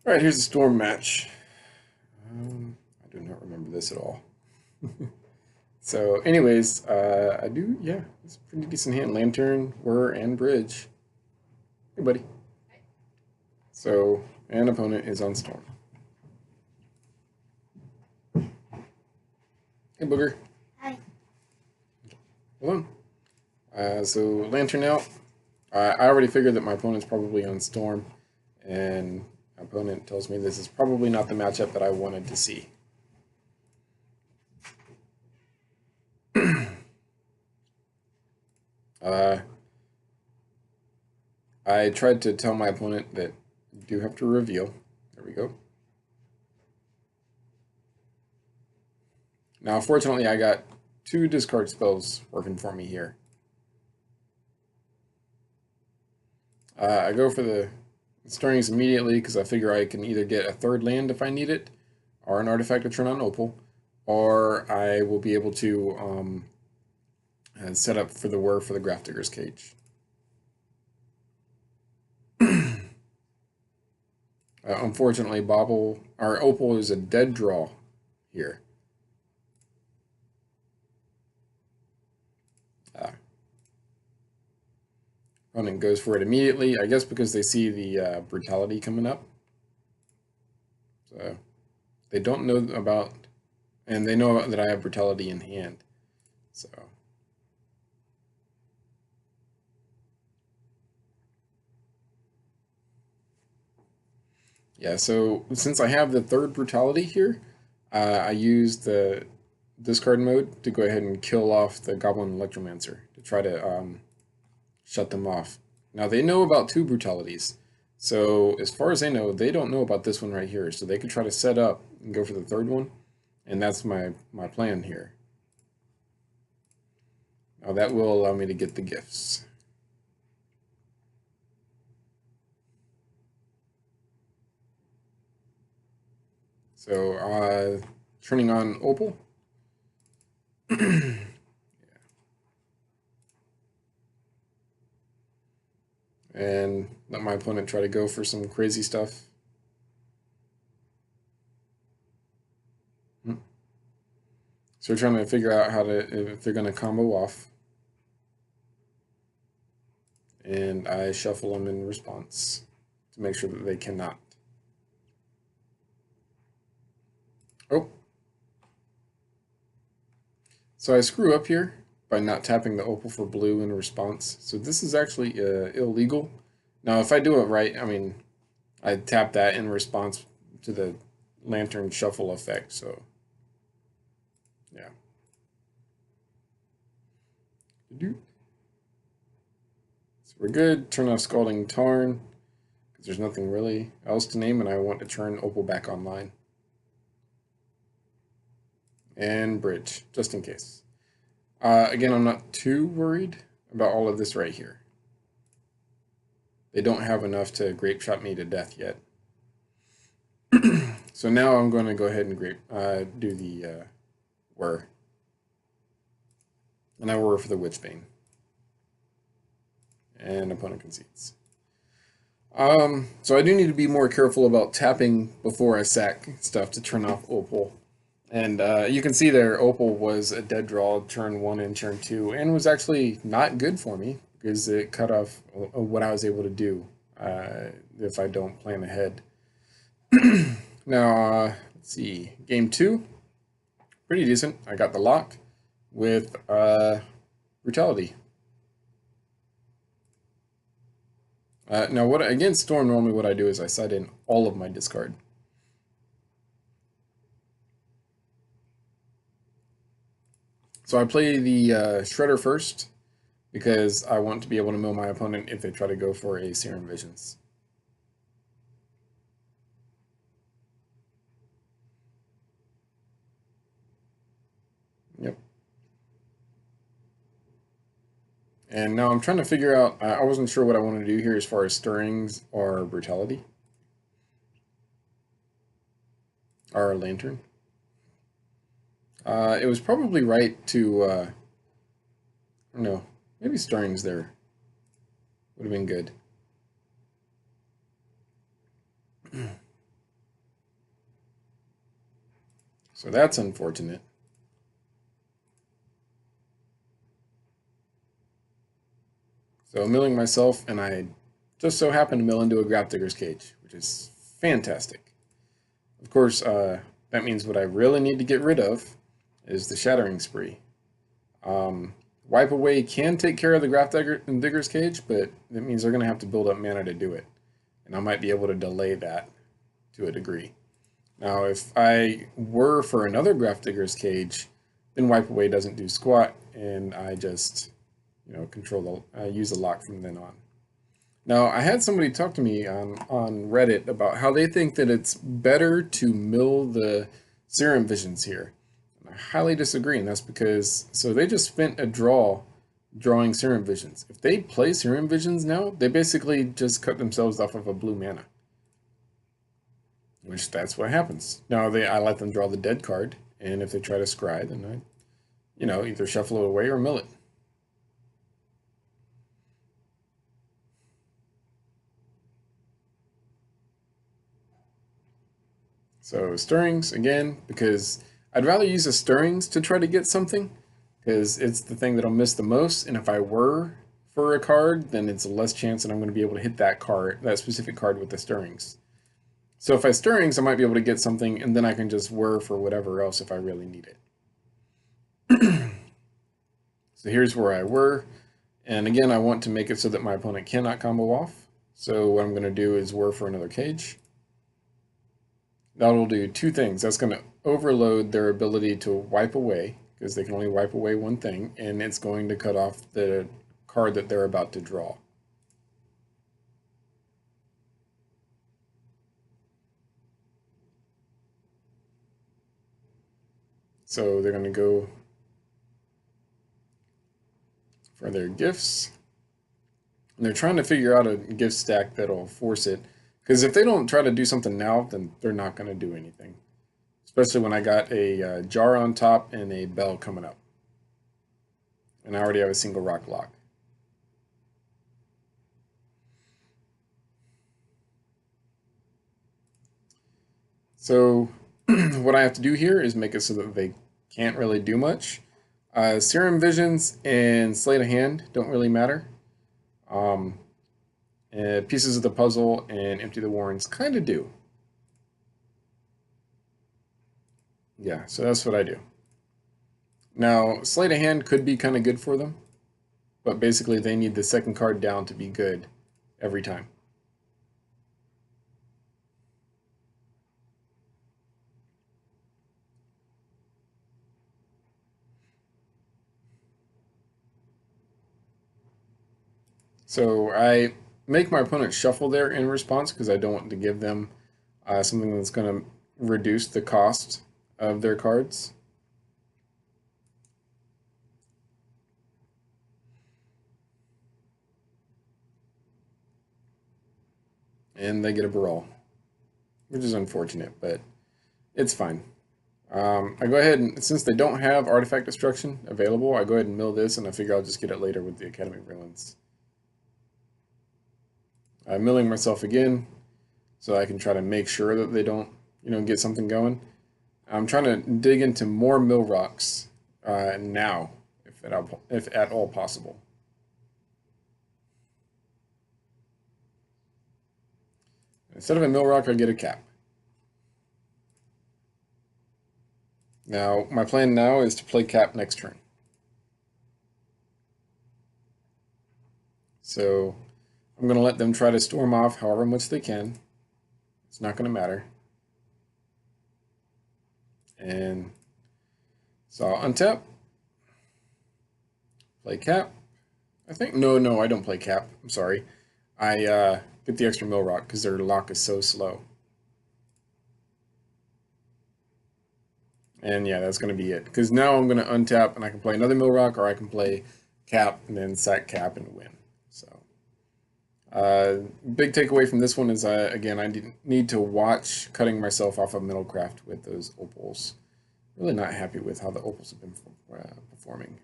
All right, here's the storm match. I do not remember this at all. So, anyways, I do, yeah, it's a pretty decent hand. Lantern, Whir, and Bridge. Hey, buddy. So, an opponent is on Storm. Hey, Booger. Hi. Hold on. So, Lantern out. I already figured that my opponent's probably on Storm, and my opponent tells me this is probably not the matchup that I wanted to see. uh, I tried to tell my opponent that you do have to reveal. There we go. Now, fortunately, I got two discard spells working for me here. I go for the Stirrings immediately because I figure I can either get a third land if I need it, or an artifact to turn on Opal, or I will be able to set up for the Whir for the Grafdigger's Cage. Unfortunately, Opal is a dead draw here. Opponent goes for it immediately, I guess because they see the Brutality coming up. So they don't know about, and they know that I have Brutality in hand. So yeah, so since I have the third Brutality here, I use the discard mode to go ahead and kill off the Goblin Electromancer to try to shut them off. Now they know about two Brutalities, so as far as they know, they don't know about this one right here. So they could try to set up and go for the third one, and that's my plan here. Now that will allow me to get the gifts. So turning on Opal. And let my opponent try to go for some crazy stuff. So we're trying to figure out how to, if they're going to combo off. And I shuffle them in response to make sure that they cannot. Oh. So I screw up here by not tapping the Opal for blue in response. So this is actually illegal. Now, if I do it right, I mean, I tap that in response to the Lantern Shuffle effect. So, yeah. So we're good. Turn off Scalding Tarn because there's nothing really else to name, and I want to turn Opal back online. And Bridge, just in case. Again, I'm not too worried about all of this right here. They don't have enough to grape shot me to death yet. So now I'm going to go ahead and do the Whir. And I Whir for the Witchbane. And opponent concedes. So I do need to be more careful about tapping before I sack stuff to turn off Opal. And you can see there, Opal was a dead draw turn 1 and turn 2, and was actually not good for me because it cut off what I was able to do if I don't plan ahead. Now, let's see, game 2, pretty decent. I got the lock with Brutality. Now, against Storm, normally what I do is I set in all of my discard. So I play the Shredder first because I want to be able to mill my opponent if they try to go for a Serum Visions. Yep. And now I'm trying to figure out, I wasn't sure what I wanted to do here as far as Stirrings or Brutality. Or Lantern. It was probably right to, I don't know, maybe Stirrings there would have been good. So that's unfortunate. So I'm milling myself, and I just so happen to mill into a Grafdigger's Cage, which is fantastic. Of course, that means what I really need to get rid of is the Shattering Spree. Wipe Away can take care of the Grafdigger's Cage, but that means they're going to have to build up mana to do it. And I might be able to delay that to a degree. Now, if I were for another Grafdigger's Cage, then Wipe Away doesn't do squat, and I just, use the lock from then on. Now, I had somebody talk to me on Reddit about how they think that it's better to mill the Serum Visions here. And I highly disagree, and that's because, so they just spent a drawing Serum Visions. If they play Serum Visions now, they basically just cut themselves off of a blue mana. Which, that's what happens. Now, I let them draw the dead card, and if they try to scry, then I, either shuffle it away or mill it. So Stirrings, again, because I'd rather use the Stirrings to try to get something, because it's the thing that'll miss the most, and if I were for a card, then it's less chance that I'm going to be able to hit that specific card with the Stirrings. So if I Stirrings, I might be able to get something, and then I can just whir for whatever else if I really need it. So here's where I whir, and again, I want to make it so that my opponent cannot combo off. So what I'm going to do is whir for another cage. That'll do two things. That's going to overload their ability to wipe away, because they can only wipe away one thing, and it's going to cut off the card that they're about to draw. So they're going to go for their gifts. And they're trying to figure out a gift stack that'll force it. Because if they don't try to do something now, then they're not going to do anything. Especially when I got a jar on top and a bell coming up. And I already have a single rock lock. So what I have to do here is make it so that they can't really do much. Serum Visions and Sleight of Hand don't really matter. Pieces of the Puzzle and Empty the Warrens kind of do. Yeah, so that's what I do. Now, Sleight of Hand could be kind of good for them, but basically they need the second card down to be good every time. So I make my opponent shuffle there in response because I don't want to give them something that's going to reduce the cost of their cards. And they get a Brawl, which is unfortunate, but it's fine. I go ahead and, since they don't have Artifact Destruction available, I go ahead and mill this, and I figure I'll just get it later with the Academy of Ruins. I'm milling myself again, so I can try to make sure that they don't, get something going. I'm trying to dig into more mill rocks now, if at all possible. Instead of a mill rock, I get a cap. Now, my plan now is to play cap next turn. So I'm going to let them try to storm off however much they can. It's not going to matter. And so I'll untap, play cap. I think, no, I don't play cap. I'm sorry. I get the extra mill rock because their lock is so slow. And yeah, that's going to be it. Because now I'm going to untap and I can play another mill rock, or I can play cap and then sack cap and win. So, big takeaway from this one is, again, I need to watch cutting myself off of Metalcraft with those opals. Really not happy with how the opals have been performing.